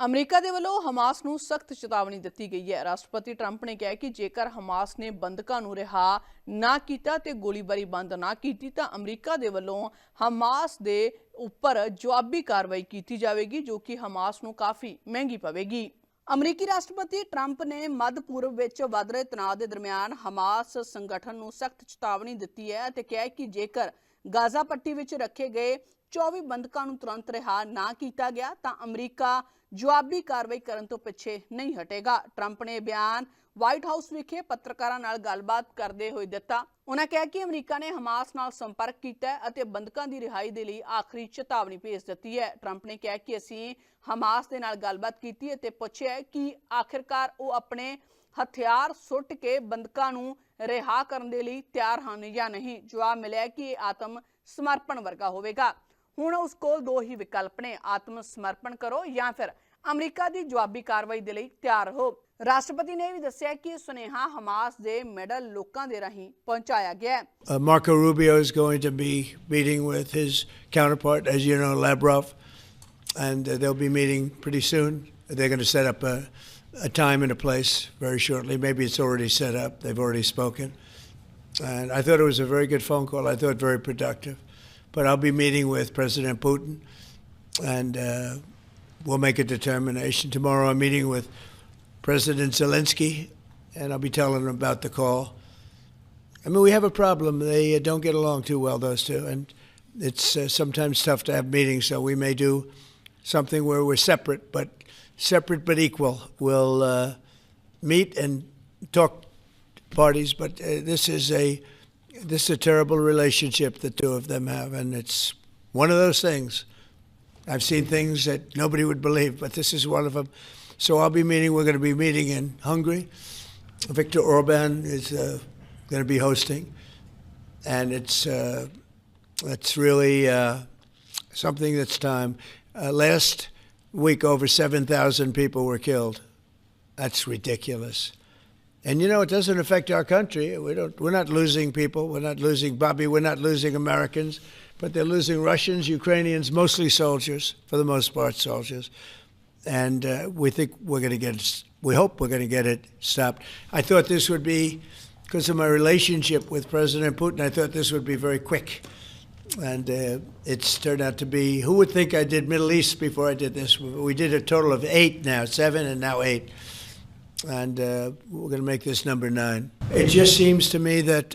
America ਦੇ ਵੱਲੋਂ Hamas ਨੂੰ ਸਖਤ ਚੇਤਾਵਨੀ ਦਿੱਤੀ ਗਈ ਹੈ। ਰਾਸ਼ਟਰਪਤੀ ਟਰੰਪ ਨੇ ਕਿਹਾ ਕਿ ਜੇਕਰ ਹਮਾਸ ਨੇ ਬੰਦਕਾਂ ਨੂੰ ਰਿਹਾ ਨਾ ਕੀਤਾ ਤੇ ਗੋਲੀਬਾਰੀ ਬੰਦ ਨਾ ਕੀਤੀ ਤਾਂ ਅਮਰੀਕਾ ਦੇ ਵੱਲੋਂ ਹਮਾਸ ਦੇ ਉੱਪਰ ਜਵਾਬੀ ਕਾਰਵਾਈ ਕੀਤੀ ਜਾਵੇਗੀ, ਜੋ ਕਿ ਹਮਾਸ ਨੂੰ ਕਾਫੀ ਮਹਿੰਗੀ ਪਵੇਗੀ। ਅਮਰੀਕੀ ਰਾਸ਼ਟਰਪਤੀ ਟਰੰਪ ਨੇ ਮੱਧ ਪੂਰਬ ਵਿੱਚ ਵੱਧ ਰਹੇ ਤਣਾਅ ਦੇ ਦਰਮਿਆਨ ਹਮਾਸ ਸੰਗਠਨ ਨੂੰ ਸਖਤ ਚੇਤਾਵਨੀ ਦਿੱਤੀ ਹੈ ਅਤੇ ਕਿਹਾ ਕਿ ਜੇਕਰ ਗਾਜ਼ਾ ਪੱਟੀ ਵਿੱਚ ਰੱਖੇ ਗਏ 24 ਬੰਦਕਾਂ ਨੂੰ ਤੁਰੰਤ ਰਿਹਾ ਨਾ ਕੀਤਾ ਗਿਆ ਤਾਂ ਅਮਰੀਕਾ ਜਵਾਬੀ ਕਾਰਵਾਈ ਕਰਨ ਤੋਂ ਪਿੱਛੇ ਨਹੀਂ ਹਟੇਗਾ। ਟਰੰਪ ਨੇ ਬਿਆਨ ਵਾਈਟ ਹਾਊਸ ਵਿਖੇ ਪੱਤਰਕਾਰਾਂ ਨਾਲ ਗੱਲਬਾਤ ਕਰਦੇ ਹੋਏ ਦਿੱਤਾ। ਉਹਨਾਂ ਕਿਹਾ ਕਿ ਅਮਰੀਕਾ ਨੇ ਹਮਾਸ ਨਾਲ ਸੰਪਰਕ ਕੀਤਾ ਹੈ ਅਤੇ ਬੰਦਕਾਂ ਦੀ ਰਿਹਾਈ ਦੇ ਲਈ ਆਖਰੀ ਚੇਤਾਵਨੀ ਭੇਜ ਦਿੱਤੀ ਹੈ। ਟਰੰਪ ਨੇ ਕਿਹਾ ਕਿ ਅਸੀਂ ਹਮਾਸ ਦੇ ਨਾਲ ਗੱਲਬਾਤ ਕੀਤੀ ਅਤੇ ਪੁੱਛਿਆ ਕਿ ਆਖਿਰਕਾਰ ਉਹ ਆਪਣੇ ਹਥਿਆਰ ਸੁੱਟ ਕੇ ਬੰਦਕਾਂ ਨੂੰ ਰਿਹਾ ਕਰਨ ਦੇ ਲਈ ਤਿਆਰ ਹਨ ਜਾਂ ਨਹੀਂ। ਜਵਾਬ ਮਿਲਿਆ ਕਿ ਇਹ ਆਤਮ ਸਮਰਪਣ ਵਰਗਾ ਹੋਵੇਗਾ। ਹੁਣ ਉਸ ਕੋਲ ਦੋ ਹੀ ਵਿਕਲਪ ਨੇ, ਆਤਮ ਸਮਰਪਣ ਕਰੋ ਜਾਂ ਫਿਰ ਅਮਰੀਕਾ ਦੀ ਜਵਾਬੀ ਕਾਰਵਾਈ ਦੇ ਲਈ ਤਿਆਰ ਹੋ। ਰਾਸ਼ਟਰਪਤੀ ਨੇ ਵੀ ਦੱਸਿਆ ਕਿ ਸੁਨੇਹਾ ਹਮਾਸ ਦੇ ਮਿਡਲ ਲੋਕਾਂ ਦੇ ਰਾਹੀਂ ਪਹੁੰਚਾਇਆ ਗਿਆ ਹੈ। Marco Rubio is going to be meeting with his counterpart, as you know, Lavrov, and they'll be meeting pretty soon. They're going to set up a time and a place very shortly. Maybe it's already set up. They've already spoken. And I thought it was a very good phone call. I thought very productive. But I'll be meeting with President Putin, and we'll make a determination. Tomorrow I'm meeting with President Zelensky, and I'll be telling him about the call. I mean, we have a problem. They don't get along too well, those two, and it's sometimes tough to have meetings, so we may do something where we're separate but equal. We'll meet and talk parties, but this is a terrible relationship the two of them have, and it's one of those things. I've seen things that nobody would believe, but this is one of them. So we're going to be meeting in Hungary. Viktor Orban is going to be hosting, and it's really something that's time. Last week, over 7,000 people were killed. That's ridiculous. And, you know, it doesn't affect our country. We're not losing people. We're not losing Bobby. We're not losing Americans. But they're losing Russians, Ukrainians, mostly soldiers, for the most part soldiers. And we think we hope we're going to get it stopped. I thought this would be, because of my relationship with President Putin, I thought this would be very quick. And it's turned out to be, who would think I did Middle East before I did this? We did a total of 8 now, 7 and now 8. And we're going to make this number 9. It just seems to me that,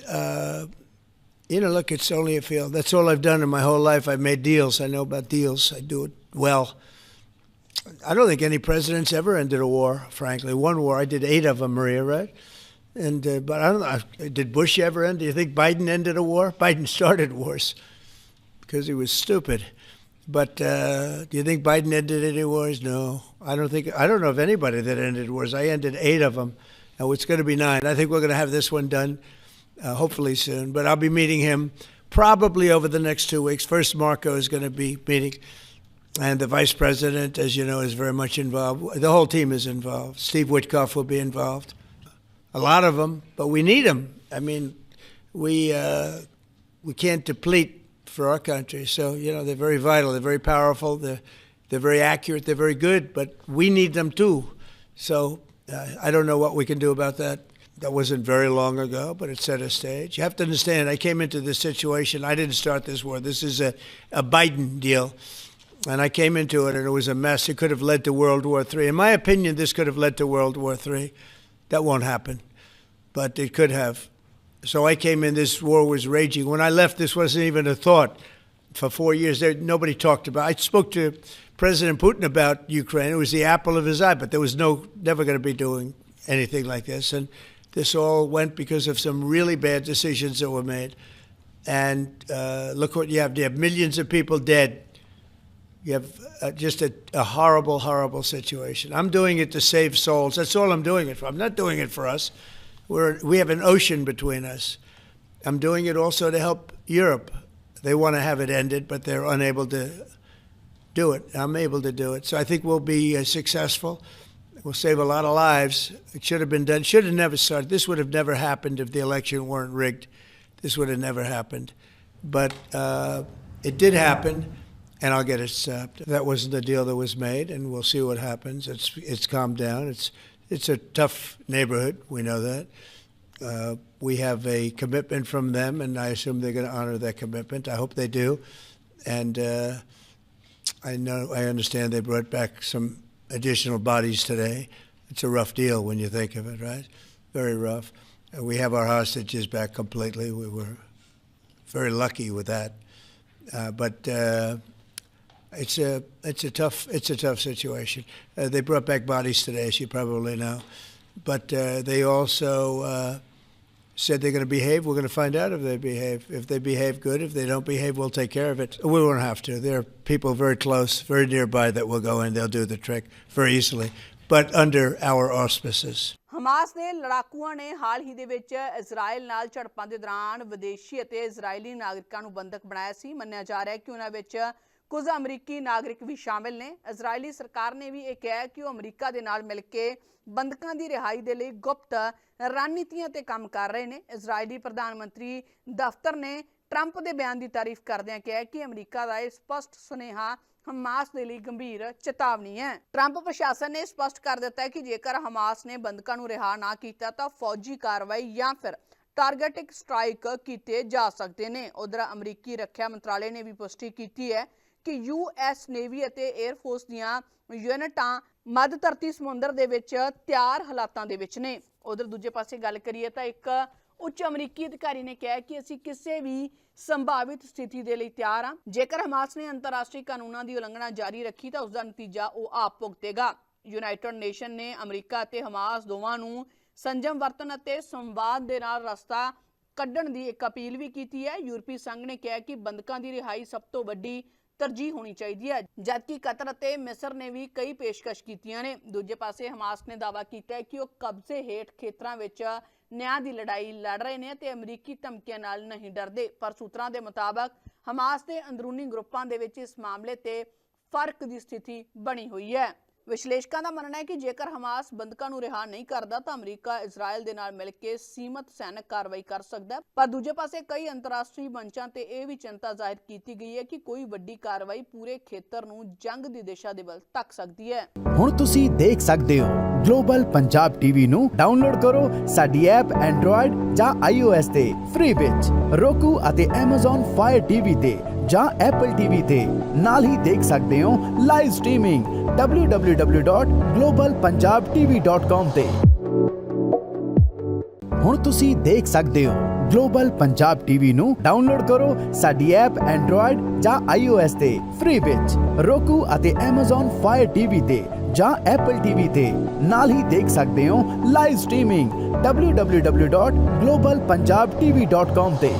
look, it's only a field. That's all I've done in my whole life. I've made deals. I know about deals. I do it well. I don't think any president's ever ended a war, frankly. One war, I did 8 of them, Maria, right? And but I don't know, did Bush ever end? Do you think Biden ended a war? Biden started wars because he was stupid. But do you think Biden ended any wars? No. I don't know of anybody that ended wars. I ended 8 of them. And it's going to be 9. I think we're going to have this one done hopefully soon. But I'll be meeting him probably over the next 2 weeks. First, Marco is going to be meeting. And the vice president, as you know, is very much involved. The whole team is involved. Steve Witkoff will be involved. A lot of them, but we need them. I mean, we can't deplete for our country. So, they're very vital. They're very powerful. They're very accurate. They're very good, but we need them too. So I don't know what we can do about that. That wasn't very long ago, but it set a stage. You have to understand, I came into this situation. I didn't start this war. This is a Biden deal. And I came into it, and it was a mess. It could have led to World War III. In my opinion, this could have led to World War III. That won't happen, but it could have. So I came in, this war was raging. When I left, this wasn't even a thought. For 4 years, nobody talked about it. I spoke to President Putin about Ukraine. It was the apple of his eye, but there was never going to be doing anything like this. And this all went because of some really bad decisions that were made. And look what you have. You have millions of people dead. You have just a horrible, horrible situation. I'm doing it to save souls. That's all I'm doing it for. I'm not doing it for us. We have an ocean between us. I'm doing it also to help Europe. They want to have it ended, but they're unable to do it. I'm able to do it. So I think we'll be successful. We'll save a lot of lives. It should have been done. Should have never started. This would have never happened if the election weren't rigged. This would have never happened. But it did happen. and I'll get it stopped. That wasn't the deal that was made, and we'll see what happens. It's calmed down. It's a tough neighborhood. We know that. We have a commitment from them, and I assume they're going to honor that commitment. I hope they do. And I understand they brought back some additional bodies today. It's a rough deal when you think of it, right? Very rough. We have our hostages back completely. We were very lucky with that. But it's a tough situation. They brought back bodies today, as you probably know. But they also said they're going to behave. We're going to find out if they behave. If they behave, good. If they don't behave, we'll take care of it. We won't have to. There are people very close, very nearby that will go in. They'll do the trick very easily, but under our auspices. Hamas ਦੇ ਲੜਾਕੂਆਂ ਨੇ ਹਾਲ ਹੀ ਦੇ ਵਿੱਚ Israel ਨਾਲ ਝੜਪਾਂ ਦੇ ਦੌਰਾਨ ਵਿਦੇਸ਼ੀ ਅਤੇ ਇਜ਼ਰਾਈਲੀ ਨਾਗਰਿਕਾਂ ਨੂੰ ਬੰਦਕ ਬਣਾਇਆ ਸੀ। ਮੰਨਿਆ ਜਾ ਰਿਹਾ ਹੈ ਕਿ ਉਹਨਾਂ ਵਿੱਚ ਕੁਝ ਅਮਰੀਕੀ ਨਾਗਰਿਕ ਵੀ ਸ਼ਾਮਿਲ ਨੇ। ਇਜ਼ਰਾਈਲੀ ਸਰਕਾਰ ਨੇ ਵੀ ਇਹ ਕਿਹਾ ਕਿ ਉਹ ਅਮਰੀਕਾ ਦੇ ਨਾਲ ਮਿਲ ਕੇ ਬੰਦਕਾਂ ਦੀ ਰਿਹਾਈ ਦੇ ਲਈ ਗੁਪਤ ਰਣਨੀਤੀਆਂ ਤੇ ਕੰਮ ਕਰ ਰਹੇ ਨੇ। ਇਜ਼ਰਾਈਲੀ ਪ੍ਰਧਾਨ ਮੰਤਰੀ ਦਫ਼ਤਰ ਨੇ ਟਰੰਪ ਦੇ ਬਿਆਨ ਦੀ ਤਾਰੀਫ ਕਰਦਿਆਂ ਕਿਹਾ ਕਿ ਅਮਰੀਕਾ ਦਾ ਇਹ ਸਪਸ਼ਟ ਸੁਨੇਹਾ ਹਮਾਸ ਦੇ ਲਈ ਗੰਭੀਰ ਚੇਤਾਵਨੀ ਹੈ। ਟਰੰਪ ਪ੍ਰਸ਼ਾਸਨ ਨੇ ਸਪਸ਼ਟ ਕਰ ਦਿੱਤਾ ਹੈ ਕਿ ਜੇਕਰ ਹਮਾਸ ਨੇ ਬੰਦਕਾਂ ਨੂੰ ਰਿਹਾ ਨਾ ਕੀਤਾ ਤਾਂ ਫੌਜੀ ਕਾਰਵਾਈ ਜਾਂ ਫਿਰ ਟਾਰਗੇਟਿਕ ਸਟ੍ਰਾਈਕ ਕੀਤੇ ਜਾ ਸਕਦੇ ਨੇ। ਉਧਰ ਅਮਰੀਕੀ ਰੱਖਿਆ ਮੰਤਰਾਲੇ ਨੇ ਵੀ ਪੁਸ਼ਟੀ ਕੀਤੀ ਹੈ ਕਿ ਯੂਐਸ ਨੇਵੀ ਅਤੇ 에ਅਰ ਫੋਰਸ ਦੀਆਂ ਯੂਨਿਟਾਂ ਮੱਧ ਧਰਤੀ ਸਮੁੰਦਰ ਦੇ ਵਿੱਚ ਤਿਆਰ ਹਾਲਾਤਾਂ ਦੇ ਵਿੱਚ ਨੇ। ਉਧਰ ਦੂਜੇ ਪਾਸੇ ਗੱਲ ਕਰੀਏ ਤਾਂ ਇੱਕ ਉੱਚ ਅਮਰੀਕੀ ਅਧਿਕਾਰੀ ਨੇ ਕਿਹਾ ਕਿ ਅਸੀਂ ਕਿਸੇ ਵੀ ਸੰਭਾਵਿਤ ਸਥਿਤੀ ਦੇ ਲਈ ਤਿਆਰ ਹਾਂ। ਜੇਕਰ ਹਮਾਸ ਨੇ ਅੰਤਰਰਾਸ਼ਟਰੀ ਕਾਨੂੰਨਾਂ ਦੀ ਉਲੰਘਣਾ ਜਾਰੀ ਰੱਖੀ ਤਾਂ ਉਸ ਦਾ ਨਤੀਜਾ ਉਹ ਆਪ ਭੁਗਤੇਗਾ। ਯੂਨਾਈਟਿਡ ਨੇਸ਼ਨ ਨੇ ਅਮਰੀਕਾ ਅਤੇ ਹਮਾਸ ਦੋਵਾਂ ਨੂੰ ਸੰਜਮ ਵਰਤਣ ਅਤੇ ਸੰਵਾਦ ਦੇ ਨਾਲ ਰਸਤਾ ਕੱਢਣ ਦੀ ਇੱਕ ਅਪੀਲ ਵੀ ਕੀਤੀ ਹੈ। ਯੂਰਪੀ ਸੰਘ ਨੇ ਕਿਹਾ ਕਿ ਬੰਦਕਾਂ ਦੀ ਰਿਹਾਈ ਸਭ ਤੋਂ ਵੱਡੀ ਤਰਜੀਹ ਹੋਣੀ ਚਾਹੀਦੀ ਹੈ, ਜਦਕਿ ਕਤਰ ਅਤੇ ਮਿਸਰ ਨੇ ਵੀ ਕਈ ਪੇਸ਼ਕਸ਼ ਕੀਤੀਆਂ ਨੇ। ਦੂਜੇ ਪਾਸੇ ਹਮਾਸ ਨੇ ਦਾਅਵਾ ਕੀਤਾ ਹੈ ਕਿ ਉਹ ਕਬਜ਼ੇ ਹੇਠ ਖੇਤਰਾਂ ਵਿੱਚ ਨਿਆਂ ਦੀ ਲੜਾਈ ਲੜ ਰਹੇ ਨੇ ਤੇ ਅਮਰੀਕੀ ਧਮਕੀਆਂ ਨਾਲ ਨਹੀਂ ਡਰਦੇ। ਪਰ ਸੂਤਰਾਂ ਦੇ ਮੁਤਾਬਕ ਹਮਾਸ ਦੇ ਅੰਦਰੂਨੀ ਗਰੁੱਪਾਂ ਦੇ ਵਿੱਚ ਇਸ ਮਾਮਲੇ ਤੇ ਫਰਕ ਦੀ ਸਥਿਤੀ ਬਣੀ ਹੋਈ ਹੈ। ਵਿਸ਼ਲੇਸ਼ਕਾਂ ਦਾ ਮੰਨਣਾ ਹੈ ਕਿ ਜੇਕਰ ਹਮਾਸ ਬੰਦਕਾਂ ਨੂੰ ਰਿਹਾ ਨਹੀਂ ਕਰਦਾ ਤਾਂ ਅਮਰੀਕਾ ਇਜ਼ਰਾਈਲ ਦੇ ਨਾਲ ਮਿਲ ਕੇ ਸੀਮਤ ਸੈਨਿਕ ਕਾਰਵਾਈ ਕਰ ਸਕਦਾ ਹੈ। ਪਰ ਦੂਜੇ ਪਾਸੇ ਕਈ ਅੰਤਰਰਾਸ਼ਟਰੀ ਮੰਚਾਂ ਤੇ ਇਹ ਵੀ ਚਿੰਤਾ ਜ਼ਾਹਿਰ ਕੀਤੀ ਗਈ ਹੈ ਕਿ ਕੋਈ ਵੱਡੀ ਕਾਰਵਾਈ ਪੂਰੇ ਖੇਤਰ ਨੂੰ ਜੰਗ ਦੀ ਦਿਸ਼ਾ ਦੇ ਵੱਲ ਧੱਕ ਸਕਦੀ ਹੈ। ਹੁਣ ਤੁਸੀਂ ਦੇਖ ਸਕਦੇ ਹੋ ਗਲੋਬਲ ਪੰਜਾਬ ਟੀਵੀ ਨੂੰ ਡਾਊਨਲੋਡ ਕਰੋ ਸਾਡੀ ਐਪ ਐਂਡਰੋਇਡ ਜਾਂ iOS ਤੇ ਫ੍ਰੀ ਵਿੱਚ roku ਅਤੇ Amazon Fire TV ਤੇ ਜਾਂ Apple TV ਤੇ ਨਾਲ ਹੀ ਦੇਖ ਸਕਦੇ ਹੋ ਲਾਈਵ ਸਟ੍ਰੀਮਿੰਗ www.globalpunjabtv.com ਤੇ। ਹੁਣ ਤੁਸੀਂ ਦੇਖ ਸਕਦੇ ਹੋ ਗਲੋਬਲ ਪੰਜਾਬ ਟੀਵੀ ਨੂੰ ਡਾਊਨਲੋਡ ਕਰੋ ਸਾਡੀ ਐਪ ਐਂਡਰੋਇਡ ਜਾਂ iOS ਤੇ ਫ੍ਰੀ ਵਿੱਚ roku ਅਤੇ Amazon Fire TV ਤੇ ਜਾਂ Apple TV ਤੇ ਨਾਲ ਹੀ ਦੇਖ ਸਕਦੇ ਹੋ ਲਾਈਵ ਸਟ੍ਰੀਮਿੰਗ www.globalpunjabtv.com ਤੇ।